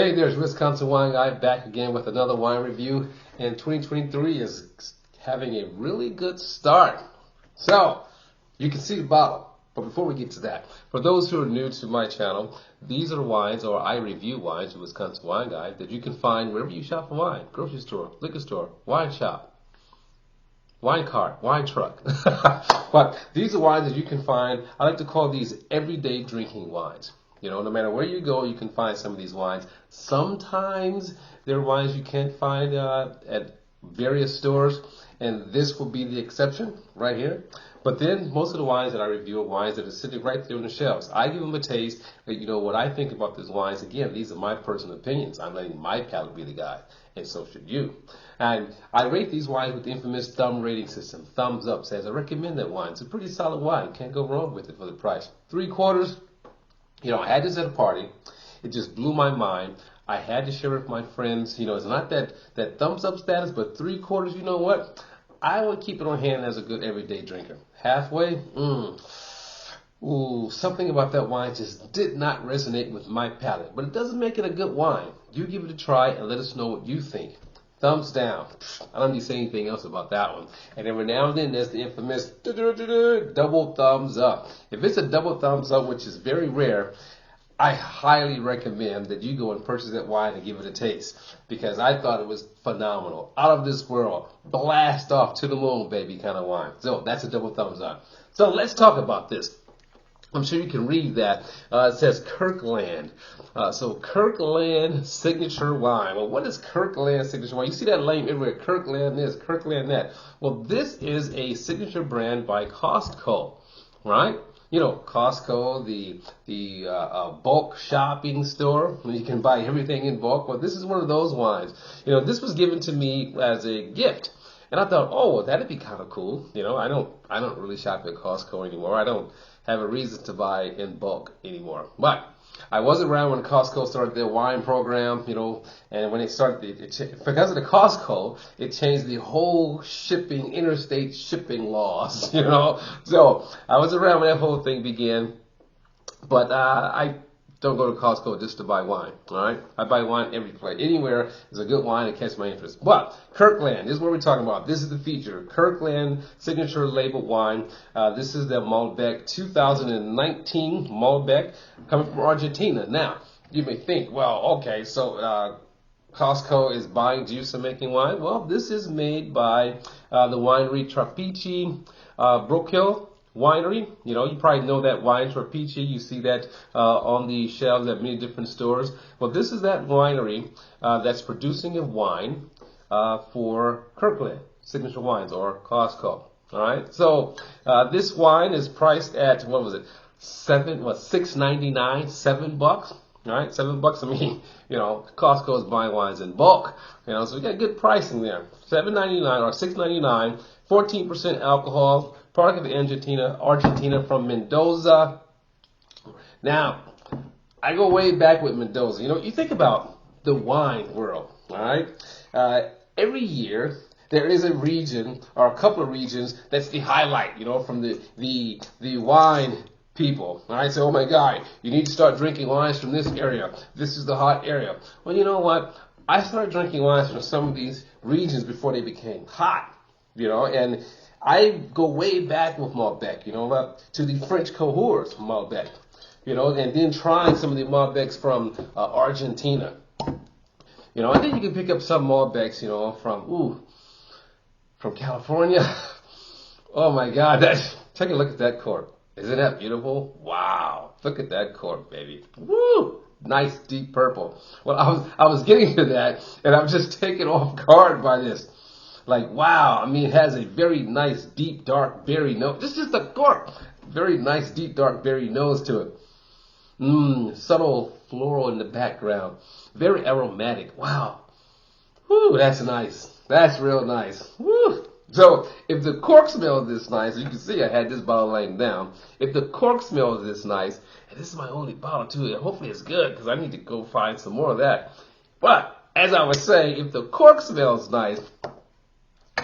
Hey, there's Wisconsin Wine Guy back again with another wine review, and 2023 is having a really good start. So, you can see the bottle, but before we get to that, for those who are new to my channel, these are wines, or I review wines at Wisconsin Wine Guy, that you can find wherever you shop for wine: grocery store, liquor store, wine shop, wine cart, wine truck. But these are wines that you can find. I like to call these everyday drinking wines. You know, no matter where you go, you can find some of these wines. Sometimes they're wines you can't find at various stores, and this will be the exception right here. But then most of the wines that I review are wines that are sitting right there on the shelves. I give them a taste. You know, what I think about these wines, again, these are my personal opinions. I'm letting my palate be the guide, and so should you. And I rate these wines with the infamous thumb rating system. Thumbs up says I recommend that wine. It's a pretty solid wine. Can't go wrong with it for the price. 3/4. You know, I had this at a party. It just blew my mind. I had to share it with my friends. You know, it's not that thumbs up status, but 3/4, you know what? I would keep it on hand as a good everyday drinker. Halfway, ooh, something about that wine just did not resonate with my palate. But it doesn't make it a good wine. You give it a try and let us know what you think. Thumbs down. I don't need to say anything else about that one. And every now and then there's the infamous double thumbs up. If it's a double thumbs up, which is very rare, I highly recommend that you go and purchase that wine and give it a taste, because I thought it was phenomenal. Out of this world. Blast off to the moon, baby, kind of wine. So that's a double thumbs up. So let's talk about this. I'm sure you can read that. It says Kirkland. So Kirkland signature wine. Well, what is Kirkland signature wine? You see that name everywhere. Kirkland this, Kirkland that. Well, this is a signature brand by Costco, right? You know, Costco, the bulk shopping store where you can buy everything in bulk. Well, this is one of those wines. You know, this was given to me as a gift. And I thought, oh, well, that'd be kind of cool. You know, I don't really shop at Costco anymore. I don't have a reason to buy in bulk anymore. But I was around when Costco started their wine program, you know, and when they started, because of the Costco, it changed the whole shipping, interstate shipping laws, you know. So I was around when that whole thing began, but I don't go to Costco just to buy wine, all right? I buy wine every place. Anywhere is a good wine that catches my interest. But Kirkland, this is what we're talking about. This is the feature. Kirkland signature labeled wine. This is the Malbec 2019 Malbec coming from Argentina. Now, you may think, well, okay, so Costco is buying juice and making wine. Well, this is made by the winery TRAPICHE, BROQUEL winery. You know, you probably know that wine, TRAPICHE. You see that on the shelves at many different stores. Well, this is that winery that's producing a wine for Kirkland signature wines, or Costco. All right. So this wine is priced at, what was it? $6.99, $7. All right, $7. I mean, you know, Costco is buying wines in bulk. You know, so we got good pricing there. $7.99 or $6.99, 14% alcohol. Product of Argentina from Mendoza. Now, I go way back with Mendoza. You know, you think about the wine world, all right? Every year, there is a region or a couple of regions that's the highlight, you know, from the wine people. All right, so, oh my God, you need to start drinking wines from this area. This is the hot area. Well, you know what? I started drinking wines from some of these regions before they became hot, you know, and I go way back with Malbec, you know, to the French cohorts Malbec, you know, and then trying some of the Malbecs from Argentina, you know, and then you can pick up some Malbecs, you know, from California. Oh my God, take a look at that cork. Isn't that beautiful? Wow, look at that cork, baby. Woo! Nice deep purple. Well, I was getting to that, and I'm just taken off guard by this. Like, wow, I mean, it has a very nice, deep, dark berry nose. This is the cork. Very nice, deep, dark berry nose to it. Subtle floral in the background. Very aromatic. Wow. Whew, that's nice. That's real nice. Woo. So, if the cork smells this nice, you can see I had this bottle laying down. If the cork smells this nice, and this is my only bottle too, and hopefully it's good, because I need to go find some more of that. But, as I was saying, if the cork smells nice,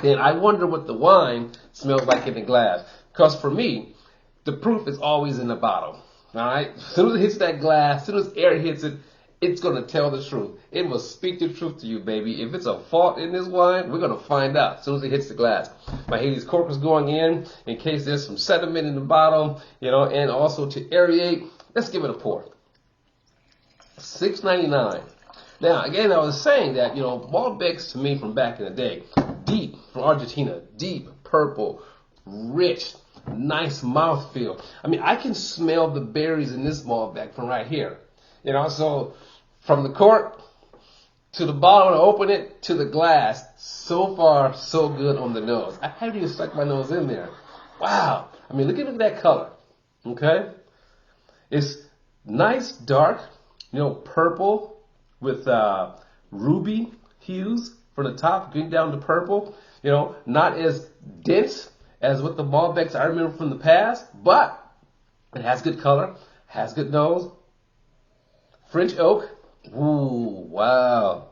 then I wonder what the wine smells like in the glass. Because for me, the proof is always in the bottle. All right? As soon as it hits that glass, as soon as air hits it, it's going to tell the truth. It will speak the truth to you, baby. If it's a fault in this wine, we're going to find out as soon as it hits the glass. My Hades corkers going in case there's some sediment in the bottom, you know, and also to aerate. Let's give it a pour. $6.99. Now, again, I was saying that, you know, Malbecs to me from back in the day, deep, from Argentina, deep, purple, rich, nice mouthfeel. I mean, I can smell the berries in this Malbec from right here. You know, so from the cork to the bottle to open it to the glass, so far, so good on the nose. I haven't even stuck my nose in there. Wow. I mean, look at that color. Okay? It's nice, dark, you know, purple with ruby hues from the top, going down to purple. You know, not as dense as what the Malbecs I remember from the past, but it has good color, has good nose. French oak. Ooh, wow.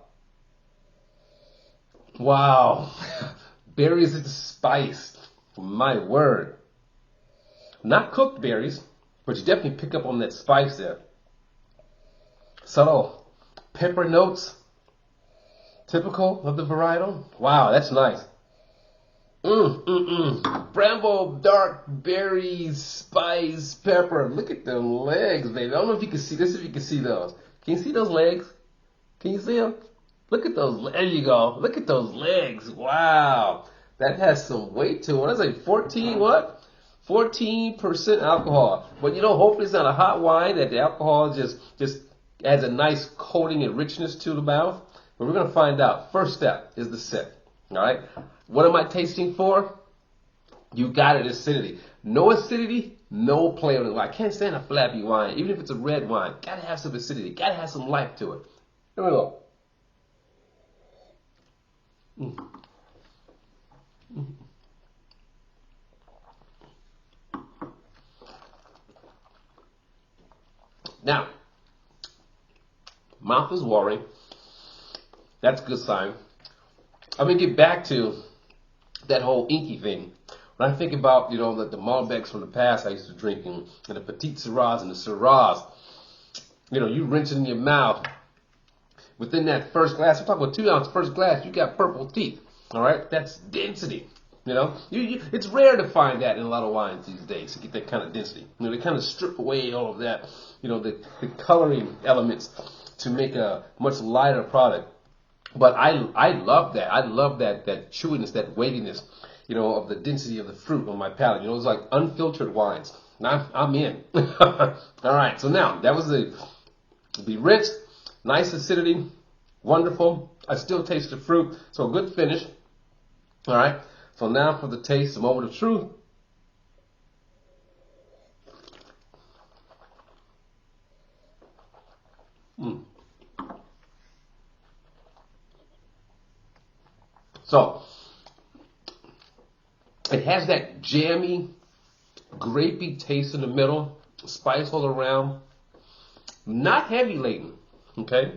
Wow. Berries and spice. My word. Not cooked berries, but you definitely pick up on that spice there. Subtle pepper notes. Typical of the varietal. Wow, that's nice. Bramble, dark berries, spice, pepper. Look at them legs, baby. I don't know if you can see this, if you can see those. Can you see those legs? Can you see them? Look at those. There you go. Look at those legs. Wow. That has some weight to it. What is it? 14 what? 14% alcohol. But you know, hopefully it's not a hot wine that the alcohol just adds a nice coating and richness to the mouth. But we're going to find out. First step is the sip. All right. What am I tasting for? You got it, acidity. No acidity, no play on it. I can't stand a flappy wine, even if it's a red wine. Got to have some acidity. Got to have some life to it. Here we go. Now, mouth is watering. That's a good sign. I'm going to get back to that whole inky thing. When I think about, you know, the Malbecs from the past I used to drink, and the Petite Syrahs and the Syrahs, you know, you rinse it in your mouth. Within that first glass, we're talking about 2 ounce first glass, you got purple teeth. All right? That's density. You know, it's rare to find that in a lot of wines these days, to get that kind of density. You know, they kind of strip away all of that, you know, the coloring elements to make a much lighter product. But I love that. I love that chewiness, that weightiness, you know, of the density of the fruit on my palate. You know, it's like unfiltered wines. I'm in. All right. So now that was the rich, nice acidity, wonderful. I still taste the fruit, so a good finish. All right. So now for the taste, the moment of truth. So, it has that jammy, grapey taste in the middle, spice all around, not heavy laden, okay?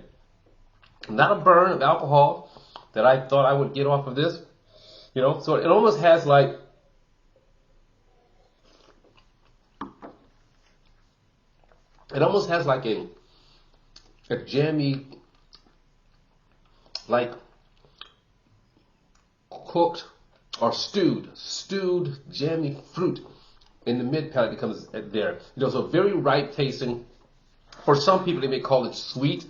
Not a burn of alcohol that I thought I would get off of this, you know? So it almost has like, a jammy, like, cooked or stewed jammy fruit in the mid palate becomes there. You know, so very ripe tasting. For some people, they may call it sweet.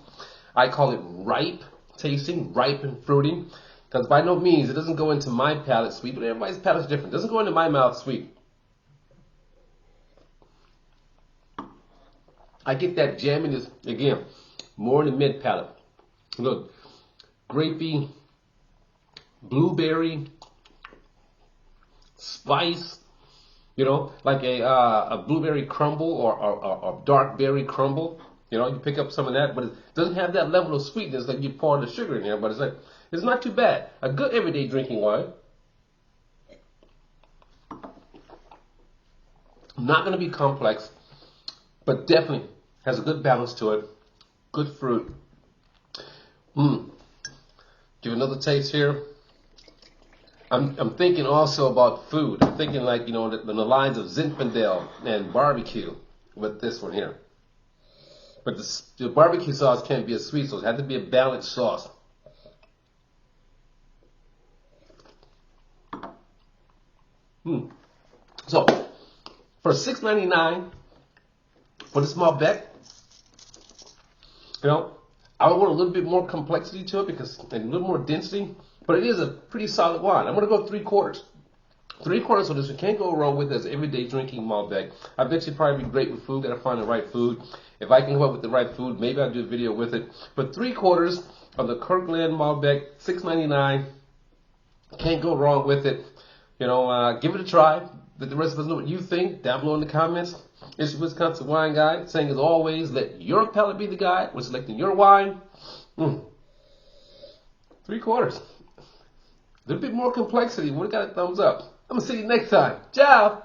I call it ripe tasting, ripe and fruity. Because by no means, it doesn't go into my palate sweet, but everybody's palate is different. It doesn't go into my mouth sweet. I get that jamminess, again, more in the mid palate. Look, grapey, blueberry, spice, you know, like a blueberry crumble or dark berry crumble. You know, you pick up some of that, but it doesn't have that level of sweetness like you pour the sugar in there. But it's not too bad. A good everyday drinking wine. Not going to be complex, but definitely has a good balance to it. Good fruit. Give another taste here. I'm thinking also about food. I'm thinking like, you know, the lines of Zinfandel and barbecue with this one here. But the barbecue sauce can't be a sweet sauce. It has to be a balanced sauce. So, for $6.99 for this Malbec, you know, I would want a little bit more complexity to it because and a little more density, but it is a pretty solid wine. I'm going to go 3/4. 3/4 of this, you can't go wrong with as everyday drinking Malbec. I bet you probably be great with food. Gotta find the right food. If I can come up with the right food, maybe I'll do a video with it. But 3/4 of the Kirkland Malbec, $6.99. Can't go wrong with it. You know, give it a try. Let the rest of us know what you think down below in the comments. It's your Wisconsin Wine Guy saying, as always, let your palate be the guide when selecting your wine. 3/4. A little bit more complexity. We got a thumbs up. I'm going to see you next time. Ciao.